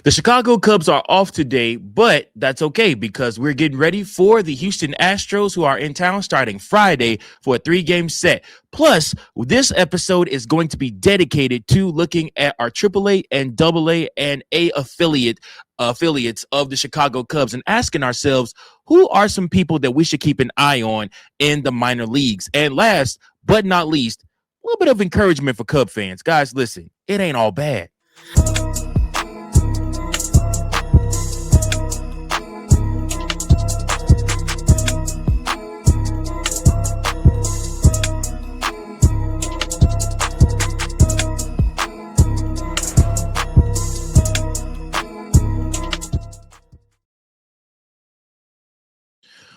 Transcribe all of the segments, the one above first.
The Chicago Cubs are off today, but that's okay because we're getting ready for the Houston Astros, who are in town starting Friday for a 3-game set. Plus, this episode is going to be dedicated to looking at our AAA and AA and A affiliates of the Chicago Cubs and asking ourselves who are some people that we should keep an eye on in the minor leagues. And last but not least, a little bit of encouragement for Cub fans. Guys, listen, it ain't all bad.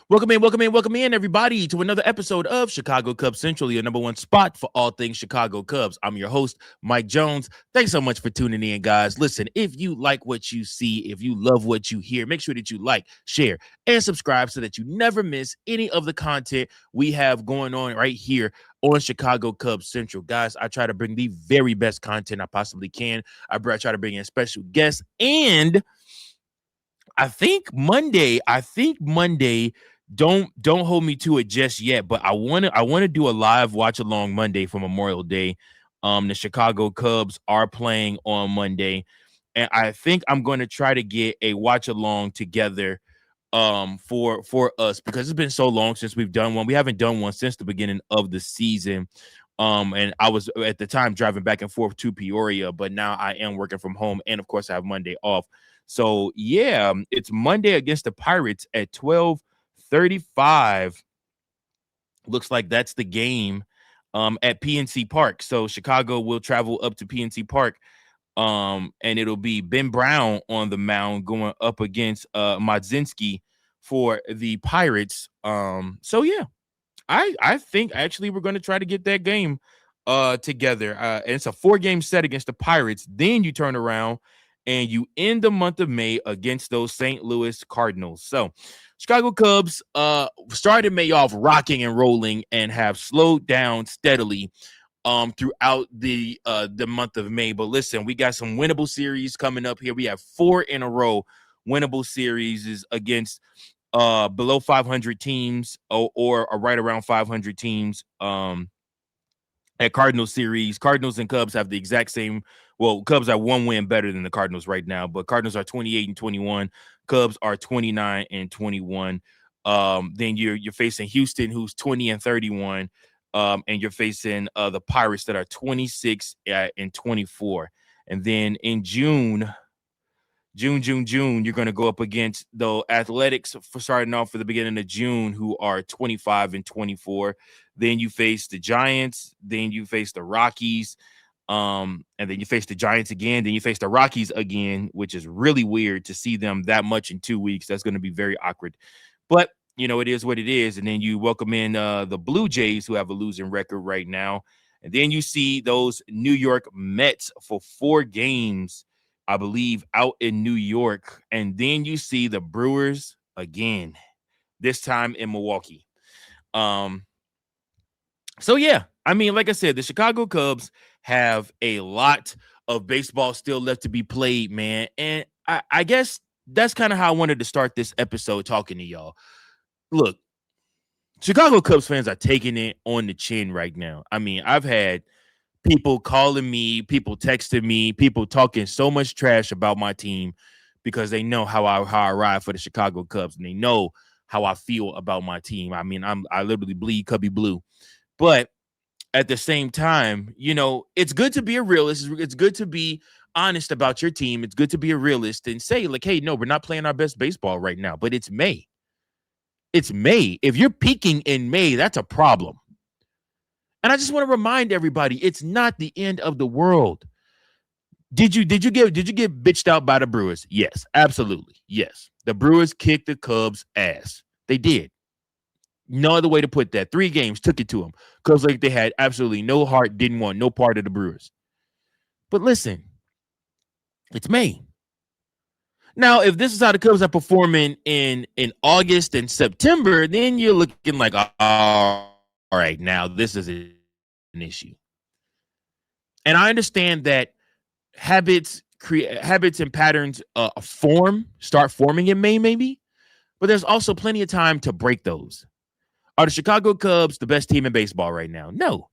Welcome in, everybody, to another episode of Chicago Cubs Central, your number one spot for all things Chicago Cubs. I'm your host, Mike Jones. Thanks so much for tuning in, guys. Listen, if you like what you see, if you love what you hear, make sure that you like, share, and subscribe so that you never miss any of the content we have going on right here on Chicago Cubs Central. Guys, I try to bring the very best content I possibly can. I try to bring in special guests, and I think Monday, don't hold me to it just yet, but I want to do a live watch along Monday for Memorial Day. The Chicago Cubs are playing on Monday, and I think I'm going to try to get a watch along together for us because it's been so long since we've done one. We haven't done one since the beginning of the season. And I was at the time driving back and forth to Peoria, but now I am working from home, and of course I have Monday off. So yeah, it's Monday against the Pirates at 12:35. Looks like that's the game at PNC Park. So Chicago will travel up to PNC Park. And it'll be Ben Brown on the mound going up against Modzinski for the Pirates. So yeah, I think actually we're going to try to get that game together. And it's a 4-game set against the Pirates. Then you turn around and you end the month of May against those St. Louis Cardinals. So Chicago Cubs started May off rocking and rolling and have slowed down steadily throughout the month of May. But listen, we got some winnable series coming up here. We have 4 in a row winnable series is against below 500 teams or right around 500 teams at Cardinals series. Cardinals and Cubs have the exact same. Well, Cubs are 1 win better than the Cardinals right now, but Cardinals are 28-21. Cubs are 29-21. Then you're facing Houston, who's 20-31. And you're facing the Pirates that are 26-24. And then in June, you're going to go up against the Athletics for starting off for the beginning of June, who are 25-24. Then you face the Giants. Then you face the Rockies. And then you face the Giants again. Then you face the Rockies again, which is really weird to see them that much in 2 weeks. That's going to be very awkward. But you know, it is what it is. And then you welcome in the Blue Jays, who have a losing record right now. And then you see those New York Mets for 4 games, I believe, out in New York. And then you see the Brewers again, this time in Milwaukee. So, yeah, I mean, like I said, the Chicago Cubs have a lot of baseball still left to be played, man. And I guess that's kind of how I wanted to start this episode talking to y'all. Look, Chicago Cubs fans are taking it on the chin right now. I mean, I've had people calling me, people texting me, people talking so much trash about my team because they know how I ride for the Chicago Cubs, and they know how I feel about my team. I mean, I literally bleed Cubby blue. But at the same time, you know, it's good to be a realist. It's good to be honest about your team. It's good to be a realist and say, like, hey, no, we're not playing our best baseball right now, but it's May. It's May. If you're peaking in May, that's a problem. And I just want to remind everybody, it's not the end of the world. Did you get bitched out by the Brewers? Yes, absolutely. Yes. The Brewers kicked the Cubs' ass. They did. No other way to put that. 3 games took it to them. Cubs, like, they had absolutely no heart, didn't want no part of the Brewers. But listen, it's May. Now, if this is how the Cubs are performing in August and September, then you're looking like, all right, now this is an issue. And I understand that habits create habits and patterns start forming in May, maybe, but there's also plenty of time to break those. Are the Chicago Cubs the best team in baseball right now? No.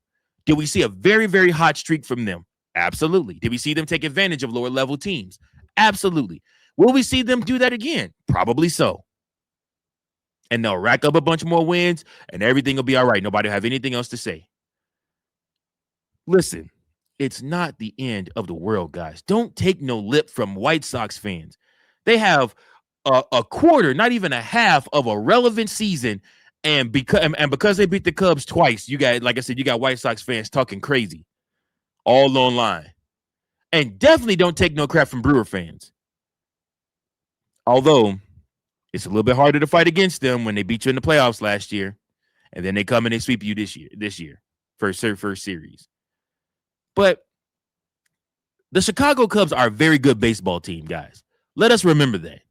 Did we see a very, very hot streak from them? Absolutely. Did we see them take advantage of lower level teams? Absolutely. Will we see them do that again? Probably so. And they'll rack up a bunch more wins and everything will be all right. Nobody will have anything else to say. Listen, it's not the end of the world, guys. Don't take no lip from White Sox fans. They have a quarter, not even a half of a relevant season. And because they beat the Cubs twice, you got, like I said, you got White Sox fans talking crazy all online. And definitely don't take no crap from Brewer fans. Although it's a little bit harder to fight against them when they beat you in the playoffs last year, and then they come and they sweep you this year, first series. But the Chicago Cubs are a very good baseball team, guys. Let us remember that.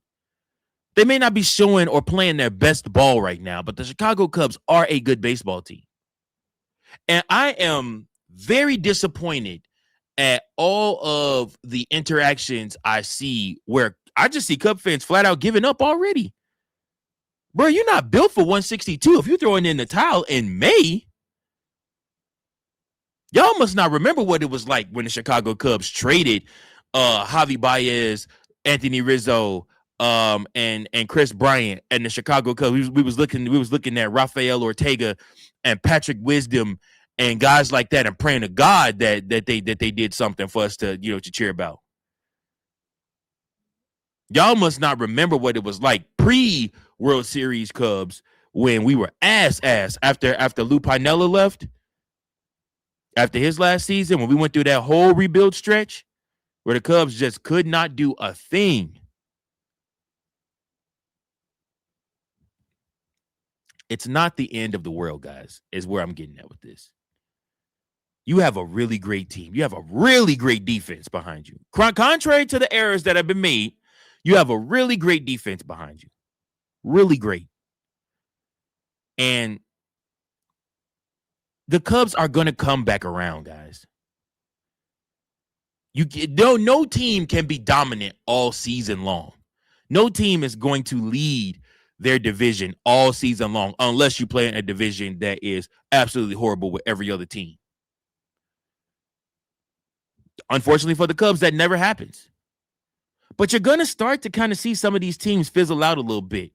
They may not be showing or playing their best ball right now, but the Chicago Cubs are a good baseball team. And I am very disappointed at all of the interactions I see where I just see Cub fans flat out giving up already. Bro, you're not built for 162 if you're throwing in the towel in May. Y'all must not remember what it was like when the Chicago Cubs traded Javi Baez, Anthony Rizzo, and Chris Bryant and the Chicago Cubs. We was looking at Rafael Ortega and Patrick Wisdom and guys like that, and praying to God that they did something for us to cheer about. Y'all must not remember what it was like pre-World Series Cubs when we were ass after Lou Piniella left. After his last season, when we went through that whole rebuild stretch where the Cubs just could not do a thing. It's not the end of the world, guys, is where I'm getting at with this. You have a really great team. You have a really great defense behind you. Contrary to the errors that have been made, you have a really great defense behind you. Really great. And the Cubs are going to come back around, guys. No team can be dominant all season long. No team is going to lead their division all season long unless you play in a division that is absolutely horrible with every other team. Unfortunately for the Cubs, that never happens. But you're going to start to kind of see some of these teams fizzle out a little bit.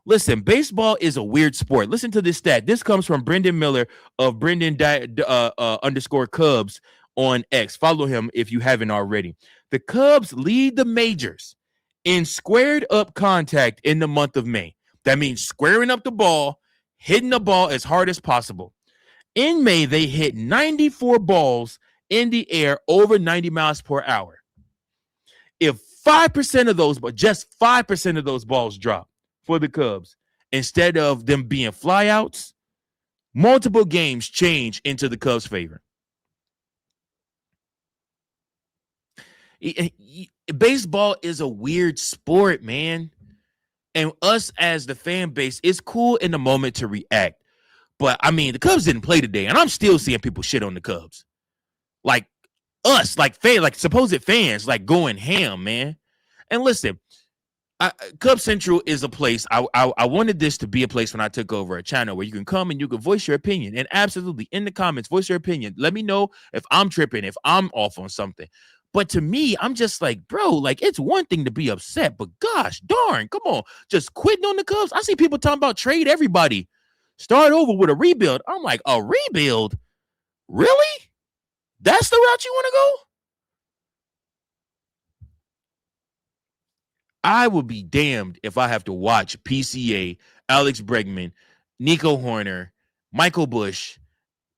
Listen, baseball is a weird sport. Listen to this stat. This comes from Brendan Miller of Brendan underscore Cubs on X. Follow him if you haven't already. The Cubs lead the majors in squared up contact in the month of May. That means squaring up the ball, hitting the ball as hard as possible. In May, they hit 94 balls in the air over 90 miles per hour. If 5% of those, but just 5% of those balls drop for the Cubs, instead of them being flyouts, multiple games change into the Cubs' favor. Baseball is a weird sport, man. And us as the fan base, it's cool in the moment to react. But, I mean, the Cubs didn't play today, and I'm still seeing people shit on the Cubs. Like us, like supposed fans, like going ham, man. And listen, Cub Central is a place. I wanted this to be a place when I took over a channel where you can come and you can voice your opinion. And absolutely, in the comments, voice your opinion. Let me know if I'm tripping, if I'm off on something. But to me, I'm just like, bro, like, it's one thing to be upset, but gosh darn, come on, just quitting on the Cubs. I see people talking about trade everybody, start over with a rebuild. I'm like, a rebuild? Really? That's the route you want to go? I would be damned if I have to watch PCA, Alex Bregman, Nico Horner, Michael Bush,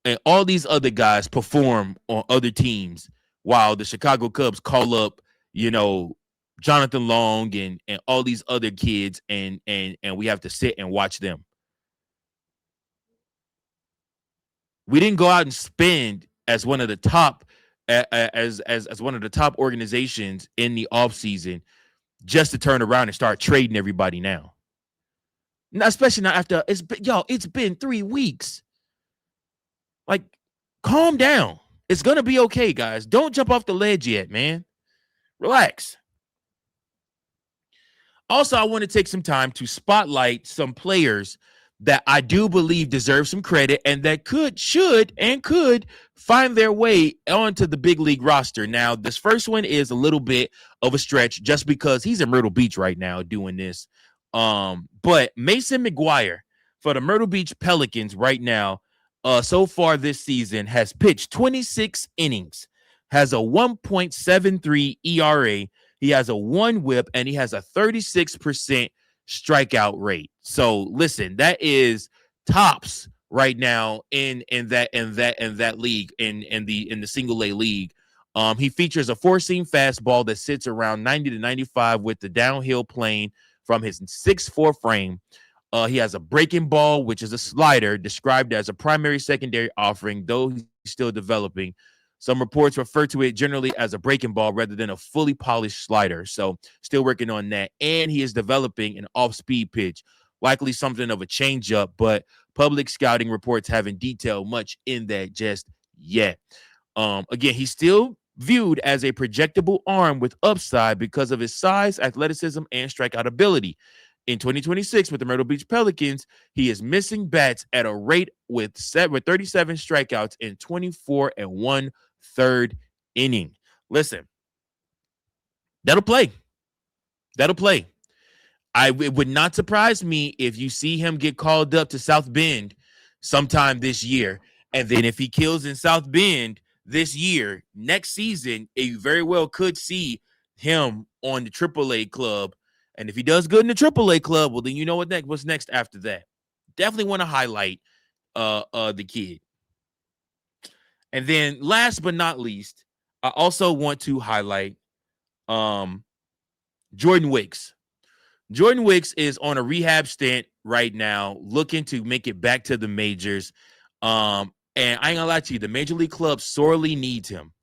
and all these other guys perform on other teams while the Chicago Cubs call up, Jonathan Long and all these other kids, and we have to sit and watch them. We didn't go out and spend as one of the top as one of the top organizations in the offseason just to turn around and start trading everybody now. Especially not after it's been 3 weeks. Like, calm down. It's gonna be okay, guys. Don't jump off the ledge yet, man. Relax. Also, I want to take some time to spotlight some players that I do believe deserve some credit and that could find their way onto the big league roster. Now, this first one is a little bit of a stretch just because he's in Myrtle Beach right now doing this. But Mason McGwire for the Myrtle Beach Pelicans right now, so far this season, has pitched 26 innings, has a 1.73 ERA. He has a 1 whip and he has a 36% strikeout rate. So listen, that is tops right now in that league in the single A league. He features a four-seam fastball that sits around 90 to 95 with the downhill plane from his 6'4" frame. He has a breaking ball, which is a slider described as a primary secondary offering, though he's still developing. Some reports refer to it generally as a breaking ball rather than a fully polished slider. So still working on that. And he is developing an off-speed pitch, likely something of a changeup, but public scouting reports haven't detailed much in that just yet. Again, he's still viewed as a projectable arm with upside because of his size, athleticism, and strikeout ability. In 2026, with the Myrtle Beach Pelicans, he is missing bats at a rate with 37 strikeouts in 24 and 1/3 inning. Listen, that'll play. That'll play. It would not surprise me if you see him get called up to South Bend sometime this year. And then if he kills in South Bend this year, next season, you very well could see him on the AAA club. And if he does good in the AAA club, well, then you know what's next after that. Definitely want to highlight the kid. And then last but not least, I also want to highlight Jordan Wicks. Jordan Wicks is on a rehab stint right now, looking to make it back to the majors. And I ain't gonna lie to you, the major league club sorely needs him.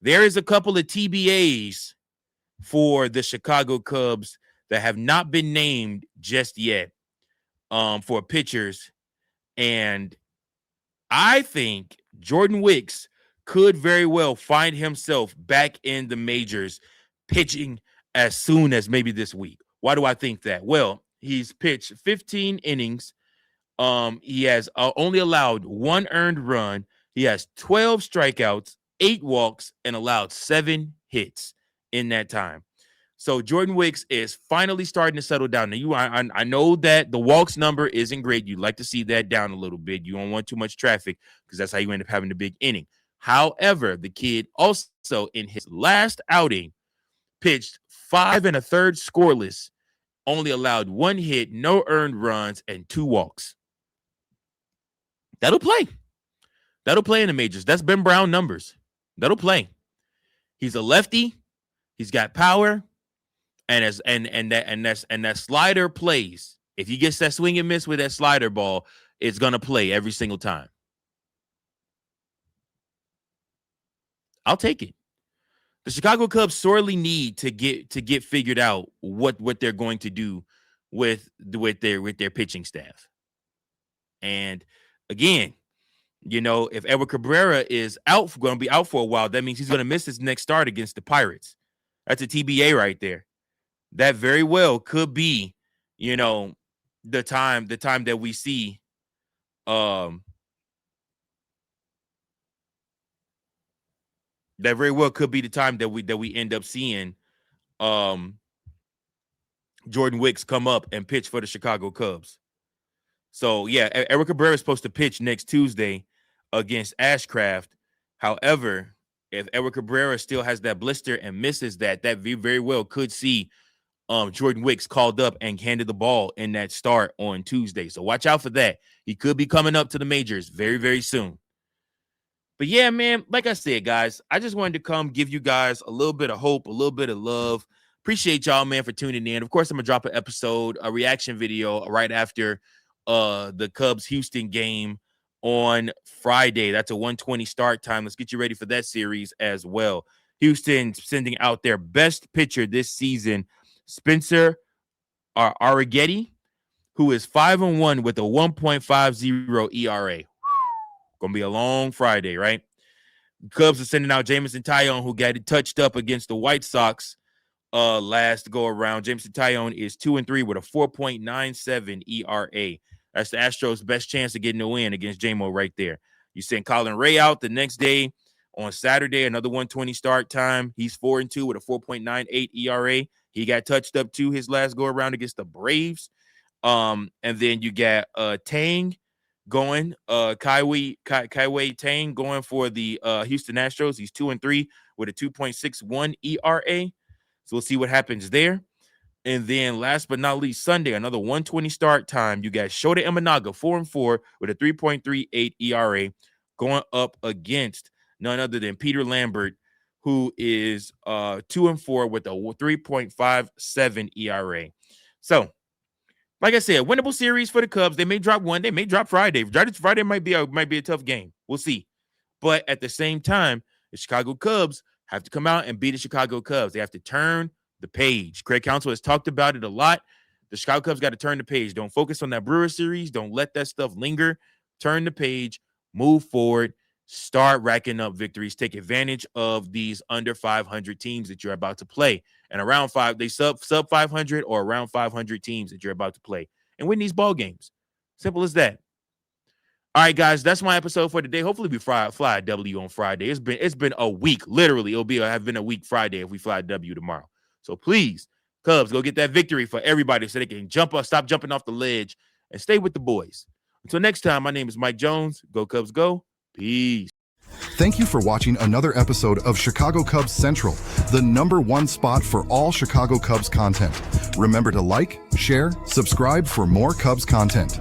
There is a couple of TBAs for the Chicago Cubs that have not been named just yet for pitchers. And I think Jordan Wicks could very well find himself back in the majors pitching as soon as maybe this week. Why do I think that? Well, he's pitched 15 innings. He has only allowed 1 earned run. He has 12 strikeouts, 8 walks, and allowed 7 hits in that time. So Jordan Wicks is finally starting to settle down. Now, I know that the walks number isn't great. You'd like to see that down a little bit. You don't want too much traffic because that's how you end up having a big inning. However, the kid also in his last outing pitched 5 1/3 scoreless, only allowed 1 hit, no earned runs, and 2 walks. That'll play. That'll play in the majors. That's Ben Brown numbers. That'll play. He's a lefty. He's got power. And that slider plays. If he gets that swing and miss with that slider ball, it's gonna play every single time. I'll take it. The Chicago Cubs sorely need to get figured out what they're going to do with their pitching staff. And again, if Edward Cabrera is going to be out for a while, that means he's going to miss his next start against the Pirates. That's a TBA right there. That very well could be, the time that we see that very well could be the time that we end up seeing Jordan Wicks come up and pitch for the Chicago Cubs. So yeah, Eric Cabrera is supposed to pitch next Tuesday against Ashcraft. However, if Eric Cabrera still has that blister and misses that very well could see Jordan Wicks called up and handed the ball in that start on Tuesday. So watch out for that. He could be coming up to the majors very, very soon. But yeah, man, like I said, guys, I just wanted to come give you guys a little bit of hope, a little bit of love. Appreciate y'all, man, for tuning in. Of course, I'm going to drop an episode, a reaction video right after the Cubs-Houston game on Friday. That's a 1:20 start time. Let's get you ready for that series as well. Houston sending out their best pitcher this season, Spencer Arrighetti, who is 5-1 with a 1.50 ERA. Gonna be a long Friday, right? Cubs are sending out Jameson Taillon, who got it touched up against the White Sox last go around. Jameson Taillon is 2-3 with a 4.97 ERA. That's the Astros' best chance of getting a win against JMO right there. You send Colin Ray out the next day on Saturday, another 120 start time. He's 4-2 with a 4.98 ERA. He got touched up too his last go around against the Braves. And then you got Tang going, Kaiwei Tang going for the Houston Astros. He's 2-3 with a 2.61 ERA. So we'll see what happens there. And then last but not least, Sunday, another 120 start time. You got Shota Imanaga, 4-4 with a 3.38 ERA, going up against none other than Peter Lambert, who is 2-4 with a 3.57 ERA. So, like I said, winnable series for the Cubs. They may drop one. They may drop Friday. Friday might be a tough game. We'll see. But at the same time, the Chicago Cubs have to come out and beat the Chicago Cubs. They have to turn the page. Craig Counsell has talked about it a lot. The Chicago Cubs got to turn the page. Don't focus on that Brewer series. Don't let that stuff linger. Turn the page. Move forward. Start racking up victories. Take advantage of these under 500 teams that you're about to play. And around they sub 500 or around 500 teams that you're about to play. And win these ball games. Simple as that. All right, guys, that's my episode for today. Hopefully we fly a W on Friday. It's been a week. Literally, have been a week Friday if we fly a W tomorrow. So please, Cubs, go get that victory for everybody so they can stop jumping off the ledge and stay with the boys. Until next time, my name is Mike Jones. Go Cubs, go. Peace. Thank you for watching another episode of Chicago Cubs Central, the #1 spot for all Chicago Cubs content. Remember to like, share, subscribe for more Cubs content.